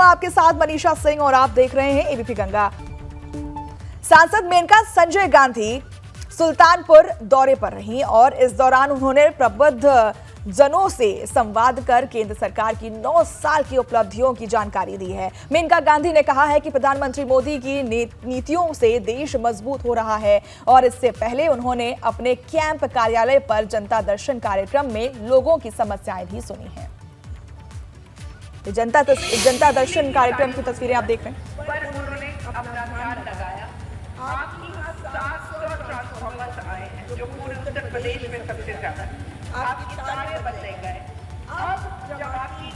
आपके साथ मनीषा सिंह और आप देख रहे हैं एबीपी गंगा। सांसद मेनका संजय गांधी सुल्तानपुर दौरे पर रहीं और इस दौरान उन्होंने प्रबुद्ध जनों से संवाद कर केंद्र सरकार की 9 साल की उपलब्धियों की जानकारी दी है। मेनका गांधी ने कहा है कि प्रधानमंत्री मोदी की नीतियों से देश मजबूत हो रहा है और इससे पहले उन्होंने अपने कैंप कार्यालय पर जनता दर्शन कार्यक्रम में लोगों की समस्याएं भी सुनी हैं। जनता दर्शन कार्यक्रम की तस्वीरें आप देख रहे हैं। पर उन्होंने अपना ध्यान लगाया। आपके यहाँ 700 ट्रांसफॉर्मर्स आए हैं जो पूरे उत्तर प्रदेश में सबसे ज्यादा। आपकी तारे बदले गए। अब जब आपकी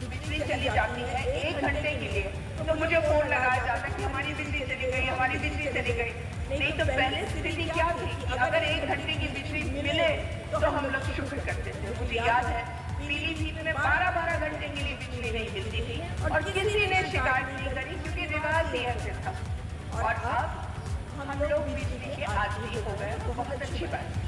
बिजली चली जाती है 1 घंटे के लिए तो मुझे फोन लगाया जाता है कि हमारी बिजली चली गई, हमारी बिजली चली गई। नहीं तो पहले स्थिति क्या थी कि अगर 1 घंटे की बिजली मिले तो हम लोग शुक्र करते थे। मुझे याद है पीलीभीत में 12-12 घंटे के लिए बिजली नहीं मिलती थी और किसी ने शिकायत नहीं करी क्योंकि रिवाज नियम से था। और अब हम लोग बिजली के आदी हो गए तो बहुत अच्छी बात है।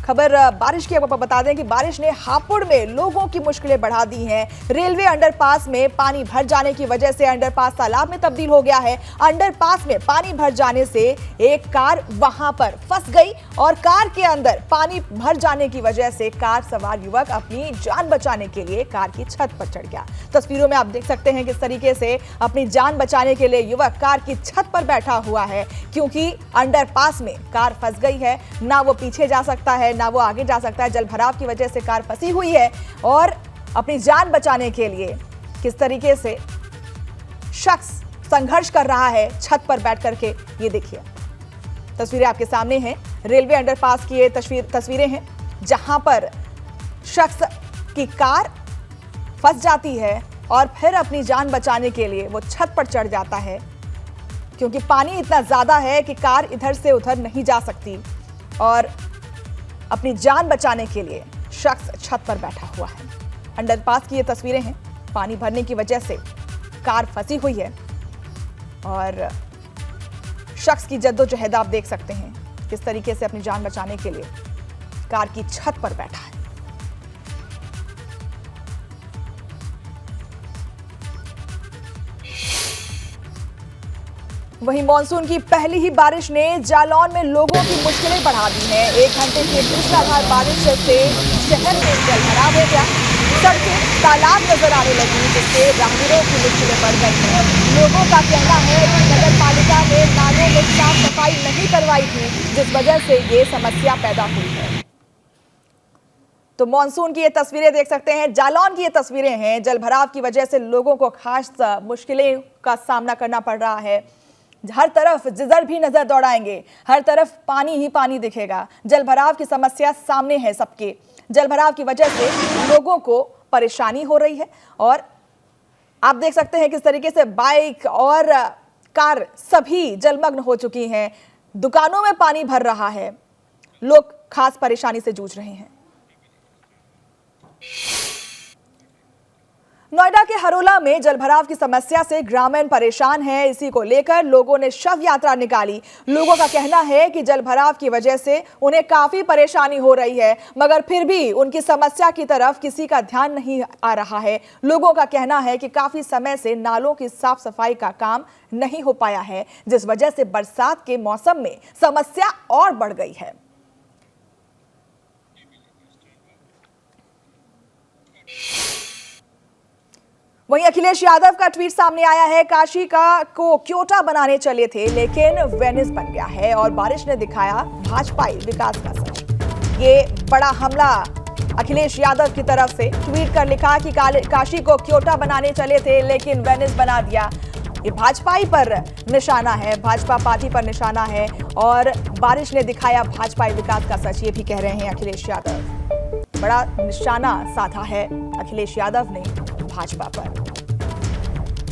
खबर बारिश की आपको बता दें कि बारिश ने हापुड़ में लोगों की मुश्किलें बढ़ा दी हैं। रेलवे अंडरपास में पानी भर जाने की वजह से अंडरपास तालाब में तब्दील हो गया है। अंडरपास में पानी भर जाने से एक कार वहां पर फंस गई और कार के अंदर पानी भर जाने की वजह से कार सवार युवक अपनी जान बचाने के लिए कार की छत पर चढ़ गया। तस्वीरों में आप देख सकते हैं किस तरीके से अपनी जान बचाने के लिए युवक कार की छत पर बैठा हुआ है क्योंकि अंडरपास में कार फंस गई है। ना वो पीछे जा सकता है ना वो आगे जा सकता है। जलभराव की वजह से कार फंसी हुई है और अपनी जान बचाने के लिए किस तरीके से शख्स संघर्ष कर रहा है छत पर बैठ करके, ये देखिए तस्वीरें आपके सामने हैं। रेलवे अंडरपास की ये तस्वीरें हैं जहां पर शख्स की कार फंस जाती है और फिर अपनी जान बचाने के लिए वो छत पर चढ़ जाता है क्योंकि पानी इतना ज्यादा है कि कार इधर से उधर नहीं जा सकती और अपनी जान बचाने के लिए शख्स छत पर बैठा हुआ है। अंडरपास की ये तस्वीरें हैं। पानी भरने की वजह से कार फंसी हुई है और शख्स की जद्दोजहद आप देख सकते हैं किस तरीके से अपनी जान बचाने के लिए कार की छत पर बैठा है। वहीं मानसून की पहली ही बारिश ने जालौन में लोगों की मुश्किलें बढ़ा दी हैं। 1 घंटे की मूसलाधार बारिश से शहर में जलभराव हो गया। सड़कें तालाब नजर आने लगी जिससे राहगीरों की मुश्किलें बढ़ गई हैं। लोगों का कहना है कि नगर पालिका ने नालों में साफ सफाई नहीं करवाई थी जिस वजह से ये समस्या पैदा हुई है। तो मानसून की ये तस्वीरें देख सकते हैं। जालौन की ये तस्वीरें हैं। जलभराव की वजह से लोगों को खास मुश्किलें का सामना करना पड़ रहा है। हर तरफ जिधर भी नजर दौड़ाएंगे हर तरफ पानी ही पानी दिखेगा। जलभराव की समस्या सामने है सबके। जलभराव की वजह से लोगों को परेशानी हो रही है और आप देख सकते हैं किस तरीके से बाइक और कार सभी जलमग्न हो चुकी हैं। दुकानों में पानी भर रहा है। लोग खास परेशानी से जूझ रहे हैं। नोएडा के हरोला में जलभराव की समस्या से ग्रामीण परेशान हैं। इसी को लेकर लोगों ने शव यात्रा निकाली। लोगों का कहना है कि जलभराव की वजह से उन्हें काफी परेशानी हो रही है मगर फिर भी उनकी समस्या की तरफ किसी का ध्यान नहीं आ रहा है। लोगों का कहना है कि काफी समय से नालों की साफ सफाई का काम नहीं हो पाया है जिस वजह से बरसात के मौसम में समस्या और बढ़ गई है। वहीं अखिलेश यादव का ट्वीट सामने आया है। काशी को क्योटा बनाने चले थे लेकिन वेनिस बन गया है और बारिश ने दिखाया भाजपाई विकास का सच। ये बड़ा हमला अखिलेश यादव की तरफ से ट्वीट कर लिखा कि काशी को क्योटा बनाने चले थे लेकिन वेनिस बना दिया। ये भाजपाई पर निशाना है, भाजपा पार्टी पर निशाना है और बारिश ने दिखाया भाजपाई विकास का सच, ये भी कह रहे हैं अखिलेश यादव। बड़ा निशाना साधा है अखिलेश यादव ने भाजपा पर।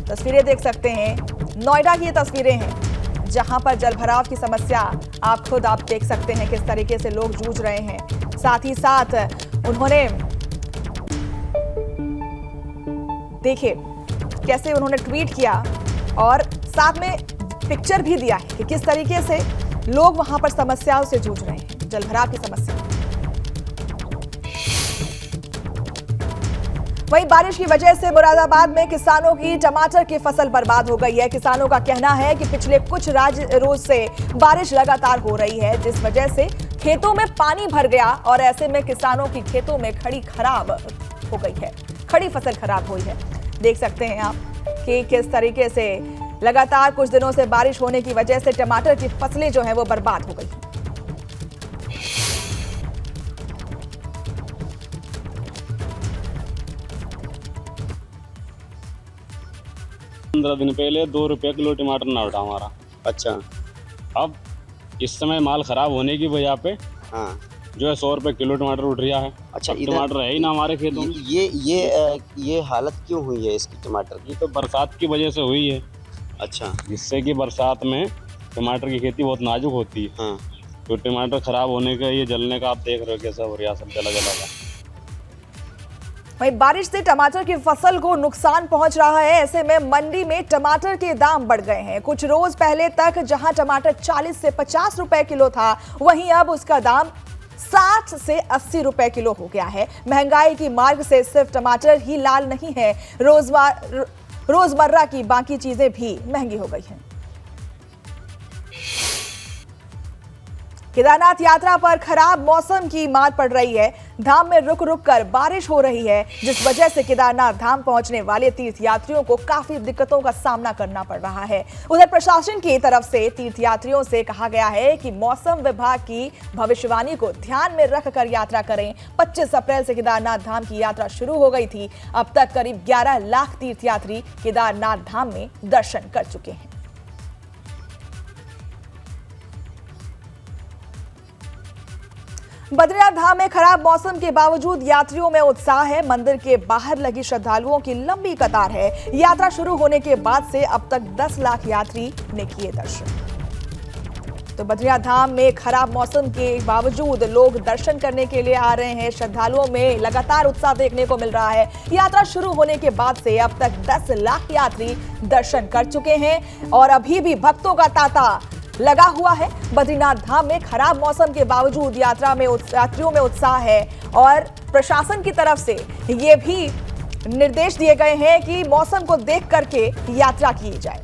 तस्वीरें देख सकते हैं। नोएडा की ये तस्वीरें हैं जहां पर जलभराव की समस्या आप देख सकते हैं किस तरीके से लोग जूझ रहे हैं। साथ ही साथ उन्होंने देखिए कैसे उन्होंने ट्वीट किया और साथ में पिक्चर भी दिया है कि किस तरीके से लोग वहां पर समस्याओं से जूझ रहे हैं, जलभराव की समस्या। वहीं बारिश की वजह से मुरादाबाद में किसानों की टमाटर की फसल बर्बाद हो गई है। किसानों का कहना है कि पिछले कुछ रोज से बारिश लगातार हो रही है, जिस वजह से खेतों में पानी भर गया और ऐसे में किसानों की खेतों में खड़ी खराब हो गई है, खड़ी फसल खराब हुई है। देख सकते हैं आप कि किस तरीके से लगातार कुछ दिनों से बारिश होने की वजह से टमाटर की फसलें जो है वो बर्बाद हो गई हैं। 15 दिन पहले 2 रुपये किलो टमाटर ना उठा हमारा। अच्छा। अब इस समय माल खराब होने की वजह पे हाँ। जो है 100 रुपये किलो टमाटर उठ रहा है। अच्छा, अब टमाटर है ही ना हमारे खेतों में। ये हालत क्यों हुई है इसकी टमाटर की? ये तो बरसात की वजह से हुई है। अच्छा। जिससे कि बरसात में टमाटर की खेती बहुत नाजुक होती है। हाँ। तो टमाटर खराब होने का, ये जलने का आप देख रहे हो कैसा हो रहा, सब जला जला का। वहीं बारिश से टमाटर की फसल को नुकसान पहुंच रहा है। ऐसे में मंडी में टमाटर के दाम बढ़ गए हैं। कुछ रोज पहले तक जहां टमाटर 40 से 50 रुपए किलो था, वहीं अब उसका दाम 60 से 80 रुपए किलो हो गया है। महंगाई की मार्ग से सिर्फ टमाटर ही लाल नहीं है, रोजमर्रा की बाकी चीजें भी महंगी हो गई हैं। केदारनाथ यात्रा पर खराब मौसम की मार पड़ रही है। धाम में रुक रुक कर बारिश हो रही है, जिस वजह से केदारनाथ धाम पहुंचने वाले तीर्थयात्रियों को काफी दिक्कतों का सामना करना पड़ रहा है। उधर प्रशासन की तरफ से तीर्थयात्रियों से कहा गया है कि मौसम विभाग की भविष्यवाणी को ध्यान में रखकर यात्रा करें। 25 अप्रैल से केदारनाथ धाम की यात्रा शुरू हो गई थी। अब तक करीब 11 लाख तीर्थयात्री केदारनाथ धाम में दर्शन कर चुके हैं। बद्रीनाथ धाम में खराब मौसम के बावजूद यात्रियों में उत्साह है। मंदिर के बाहर लगी श्रद्धालुओं की लंबी कतार है। यात्रा शुरू होने के बाद से अब तक 10 लाख यात्री ने किए दर्शन। तो बद्रीनाथ धाम में खराब मौसम के बावजूद लोग दर्शन करने के लिए आ रहे हैं। श्रद्धालुओं में लगातार उत्साह देखने को मिल रहा है। यात्रा शुरू होने के बाद से अब तक 10 लाख यात्री दर्शन कर चुके हैं और अभी भी भक्तों का तांता लगा हुआ है। बद्रीनाथ धाम में खराब मौसम के बावजूद यात्रियों में उत्साह है और प्रशासन की तरफ से ये भी निर्देश दिए गए हैं कि मौसम को देख करके यात्रा की जाए।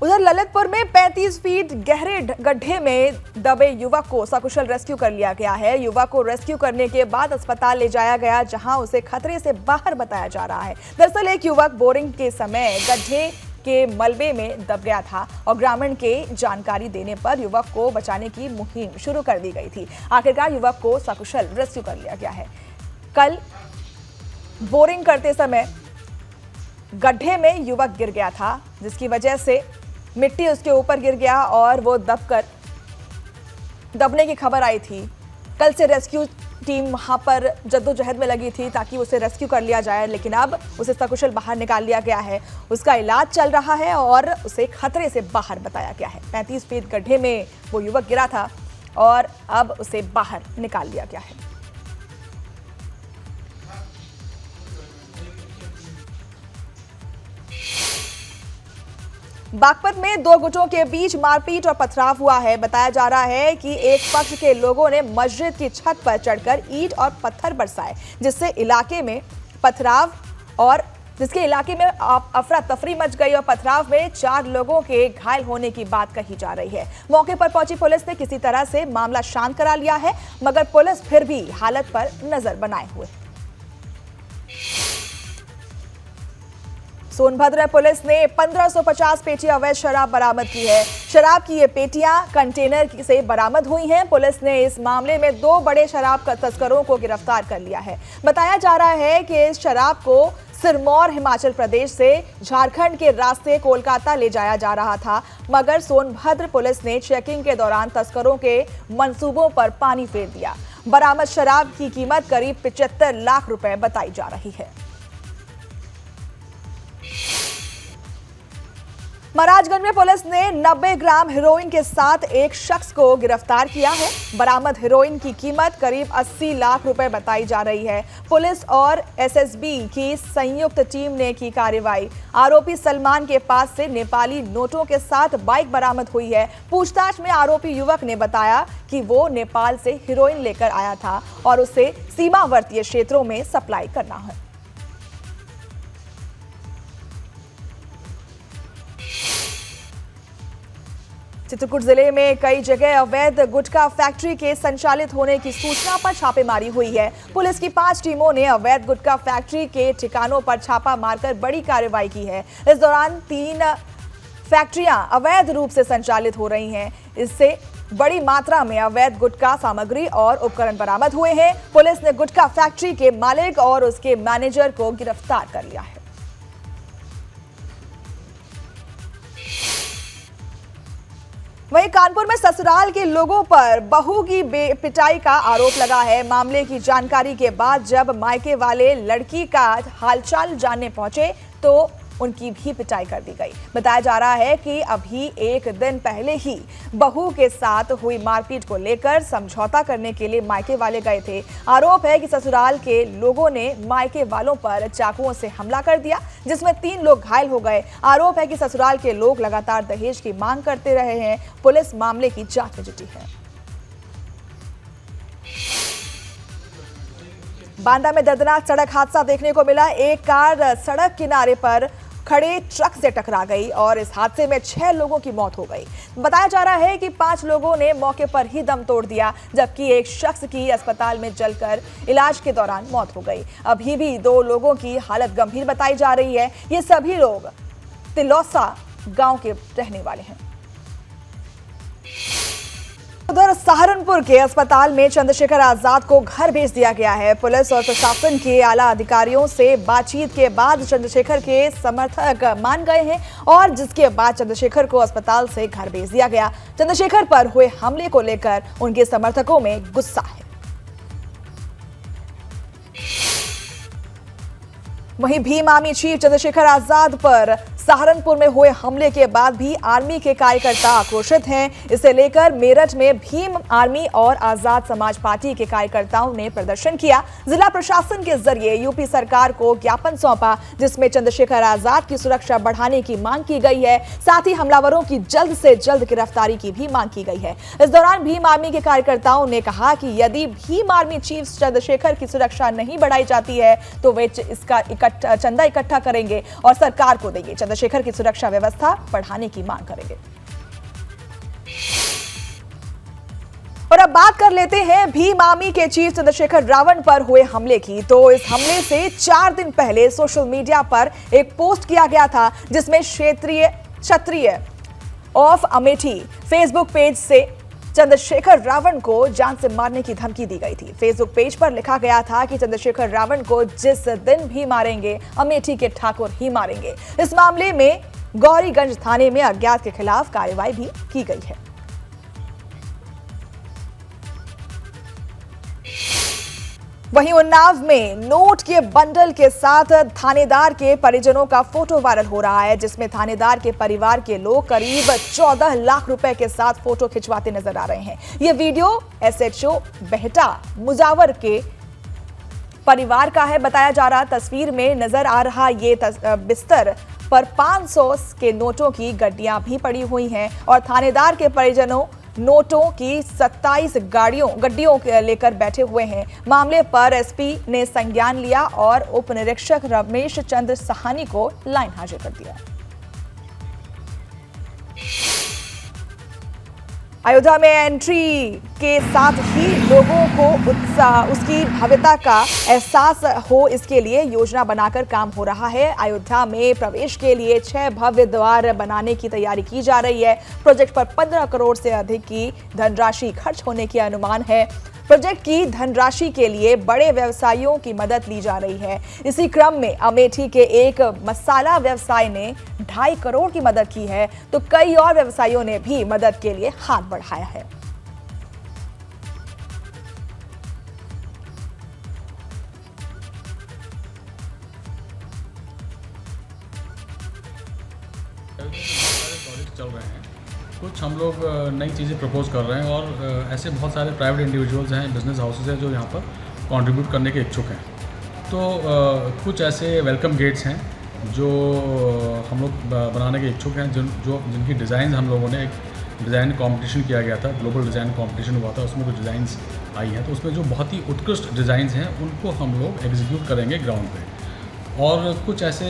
उधर ललितपुर में 35 फीट गहरे गड्ढे में दबे युवक को सकुशल रेस्क्यू कर लिया गया है। युवक को रेस्क्यू करने के बाद अस्पताल ले जाया गया, जहां उसे खतरे से बाहर बताया जा रहा है। दरअसल एक युवक बोरिंग के समय गड्ढे के मलबे में दब गया था और ग्रामीण के जानकारी देने पर युवक को बचाने की मुहिम शुरू कर दी गई थी। आखिरकार युवक को सकुशल रेस्क्यू कर लिया गया है। कल बोरिंग करते समय गड्ढे में युवक गिर गया था, जिसकी वजह से मिट्टी उसके ऊपर गिर गया और वो दबने की खबर आई थी। कल से रेस्क्यू टीम वहां पर जद्दोजहद में लगी थी ताकि उसे रेस्क्यू कर लिया जाए, लेकिन अब उसे सकुशल बाहर निकाल लिया गया है। उसका इलाज चल रहा है और उसे खतरे से बाहर बताया गया है। 35 फीट गड्ढे में वो युवक गिरा था और अब उसे बाहर निकाल लिया गया है। बागपत में दो गुटों के बीच मारपीट और पथराव हुआ है। बताया जा रहा है कि एक पक्ष के लोगों ने मस्जिद की छत पर चढ़कर ईंट और पत्थर बरसाए, जिसके इलाके में अफरा तफरी मच गई और पथराव में 4 लोगों के घायल होने की बात कही जा रही है। मौके पर पहुंची पुलिस ने किसी तरह से मामला शांत करा लिया है, मगर पुलिस फिर भी हालत पर नजर बनाए हुए है। सोनभद्र पुलिस ने 1550 पेटी अवैध शराब बरामद की है। शराब की ये पेटियां कंटेनर से बरामद हुई हैं। पुलिस ने इस मामले में 2 बड़े शराब तस्करों को गिरफ्तार कर लिया है। बताया जा रहा है कि इस शराब को सिरमौर हिमाचल प्रदेश से झारखंड के रास्ते कोलकाता ले जाया जा रहा था, मगर सोनभद्र पुलिस ने चेकिंग के दौरान तस्करों के मंसूबों पर पानी फेर दिया। बरामद शराब की कीमत करीब 75 लाख रुपए बताई जा रही है। महाराजगंज में पुलिस ने 90 ग्राम हेरोइन के साथ एक शख्स को गिरफ्तार किया है। बरामद हेरोइन की कीमत करीब 80 लाख रुपए बताई जा रही है। पुलिस और एसएसबी की संयुक्त टीम ने की कार्रवाई। आरोपी सलमान के पास से नेपाली नोटों के साथ बाइक बरामद हुई है। पूछताछ में आरोपी युवक ने बताया कि वो नेपाल से हेरोइन लेकर आया था और उसे सीमावर्ती क्षेत्रों में सप्लाई करना है। चित्रकूट जिले में कई जगह अवैध गुटखा फैक्ट्री के संचालित होने की सूचना पर छापेमारी हुई है। पुलिस की 5 टीमों ने अवैध गुटखा फैक्ट्री के ठिकानों पर छापा मारकर बड़ी कार्रवाई की है। इस दौरान 3 फैक्ट्रियां अवैध रूप से संचालित हो रही हैं। इससे बड़ी मात्रा में अवैध गुटखा सामग्री और उपकरण बरामद हुए हैं। पुलिस ने गुटखा फैक्ट्री के मालिक और उसके मैनेजर को गिरफ्तार कर लिया है। वहीं कानपुर में ससुराल के लोगों पर बहू की पिटाई का आरोप लगा है। मामले की जानकारी के बाद जब मायके वाले लड़की का हालचाल जानने पहुंचे तो उनकी भी पिटाई कर दी गई। बताया जा रहा है कि अभी एक दिन पहले ही बहू के साथ हुई मारपीट को लेकर समझौता करने के लिए मायके वाले गए थे। आरोप है कि ससुराल के लोगों ने मायके वालों पर चाकुओं से हमला कर दिया, जिसमें 3 लोग घायल हो गए। आरोप है कि ससुराल के लोग लगातार दहेज की मांग करते रहे हैं। पुलिस मामले की जांच में जुटी है। बांदा में दर्दनाक सड़क हादसा देखने को मिला। एक कार सड़क किनारे पर खड़े ट्रक से टकरा गई और इस हादसे में 6 लोगों की मौत हो गई। बताया जा रहा है कि 5 लोगों ने मौके पर ही दम तोड़ दिया, जबकि एक शख्स की अस्पताल में जलकर इलाज के दौरान मौत हो गई। अभी भी 2 लोगों की हालत गंभीर बताई जा रही है। ये सभी लोग तिलौसा गांव के रहने वाले हैं। उधर सहारनपुर के अस्पताल में चंद्रशेखर आजाद को घर भेज दिया गया है। पुलिस और प्रशासन के आला अधिकारियों से बातचीत के बाद चंद्रशेखर के समर्थक मान गए हैं और जिसके बाद चंद्रशेखर को अस्पताल से घर भेज दिया गया। चंद्रशेखर पर हुए हमले को लेकर उनके समर्थकों में गुस्सा है। वहीं भीम आर्मी चीफ चंद्रशेखर आजाद पर सहारनपुर में हुए हमले के बाद भी आर्मी के कार्यकर्ता आक्रोशित हैं। इसे लेकर मेरठ में भीम आर्मी और आजाद समाज पार्टी के कार्यकर्ताओं ने प्रदर्शन किया। जिला प्रशासन के जरिए यूपी सरकार को ज्ञापन सौंपा, जिसमें चंद्रशेखर आजाद की सुरक्षा बढ़ाने की मांग की गई है। साथ ही हमलावरों की जल्द से जल्द गिरफ्तारी की भी मांग की गई है। इस दौरान भीम आर्मी के कार्यकर्ताओं ने कहा कि यदि भीम आर्मी चीफ चंद्रशेखर की सुरक्षा नहीं बढ़ाई जाती है तो वे इसका चंदा इकट्ठा करेंगे और सरकार को देंगे। चंद्रशेखर की सुरक्षा व्यवस्था बढ़ाने की मांग करेंगे। और अब बात कर लेते हैं भीम आर्मी के चीफ चंद्रशेखर रावण पर हुए हमले की। तो इस हमले से 4 दिन पहले सोशल मीडिया पर एक पोस्ट किया गया था, जिसमें क्षत्रिय ऑफ अमेठी फेसबुक पेज से चंद्रशेखर रावण को जान से मारने की धमकी दी गई थी। फेसबुक पेज पर लिखा गया था कि चंद्रशेखर रावण को जिस दिन भी मारेंगे अमेठी के ठाकुर ही मारेंगे। इस मामले में गौरीगंज थाने में अज्ञात के खिलाफ कार्रवाई भी की गई है। वहीं उन्नाव में नोट के बंडल के साथ थानेदार के परिजनों का फोटो वायरल हो रहा है, जिसमें थानेदार के परिवार के लोग करीब 14 लाख रुपए के साथ फोटो खिंचवाते नजर आ रहे हैं। यह वीडियो एसएचओ बेहटा मुजावर के परिवार का है। बताया जा रहा तस्वीर में नजर आ रहा ये बिस्तर पर 500 के नोटों की गड्डियां भी पड़ी हुई हैं और थानेदार के परिजनों नोटों की 27 गड्डियों लेकर बैठे हुए हैं। मामले पर एसपी ने संज्ञान लिया और उप निरीक्षक रमेश चंद्र सहानी को लाइन हाजिर कर दिया। अयोध्या में एंट्री के साथ ही लोगों को उसकी भव्यता का एहसास हो, इसके लिए योजना बनाकर काम हो रहा है। अयोध्या में प्रवेश के लिए 6 भव्य द्वार बनाने की तैयारी की जा रही है। प्रोजेक्ट पर 15 करोड़ से अधिक की धनराशि खर्च होने की अनुमान है। प्रोजेक्ट की धनराशि के लिए बड़े व्यवसायियों की मदद ली जा रही है। इसी क्रम में अमेठी के एक मसाला व्यवसाय ने 2.5 करोड़ की मदद की है, तो कई और व्यवसायियों ने भी मदद के लिए हाथ बढ़ाया है। प्रोजेक्ट चल रहे हैं, कुछ हम लोग नई चीज़ें प्रपोज कर रहे हैं और ऐसे बहुत सारे प्राइवेट इंडिविजुअल्स हैं, बिजनेस हाउसेज हैं जो यहाँ पर कंट्रीब्यूट करने के इच्छुक हैं। तो कुछ ऐसे वेलकम गेट्स हैं जो हम लोग बनाने के इच्छुक हैं, जिनकी डिज़ाइन हम लोगों ने एक डिज़ाइन कंपटीशन किया गया था, ग्लोबल डिज़ाइन कंपटीशन हुआ था, उसमें कुछ डिज़ाइंस आई हैं। तो उसमें जो बहुत ही उत्कृष्ट डिज़ाइंस हैं उनको हम लोग एग्जीक्यूट करेंगे ग्राउंड पे। और कुछ ऐसे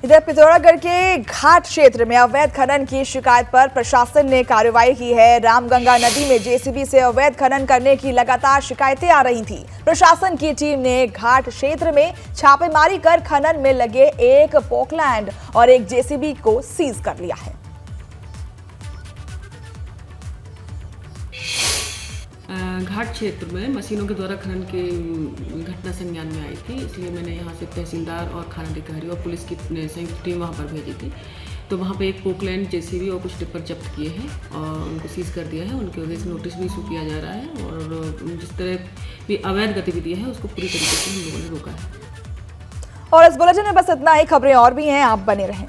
इधर पिथौरागढ़ के घाट क्षेत्र में अवैध खनन की शिकायत पर प्रशासन ने कार्रवाई की है। रामगंगा नदी में जेसीबी से अवैध खनन करने की लगातार शिकायतें आ रही थी। प्रशासन की टीम ने घाट क्षेत्र में छापेमारी कर खनन में लगे एक पोकलैंड और एक जेसीबी को सीज कर लिया है। घाट क्षेत्र में मशीनों के द्वारा खनन की घटना संज्ञान में आई थी, इसलिए मैंने यहाँ से तहसीलदार और खाना अधिकारी और पुलिस की संयुक्त टीम वहाँ पर भेजी थी। तो वहाँ पे एक पोकलैंड जेसीबी और कुछ टिप्पर जब्त किए हैं और उनको सीज कर दिया है। उनके वजह से नोटिस भी इशू किया जा रहा है और जिस तरह भी अवैध गतिविधि है उसको पूरी तरीके से हम लोगों ने रोका है। और इस बुलेटिन में बस इतना ही। खबरें और भी हैं, आप बने रहें।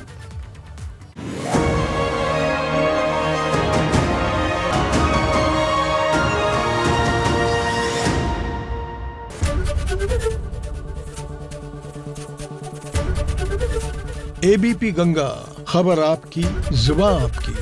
एबीपी गंगा, खबर आपकी, जुबान आपकी।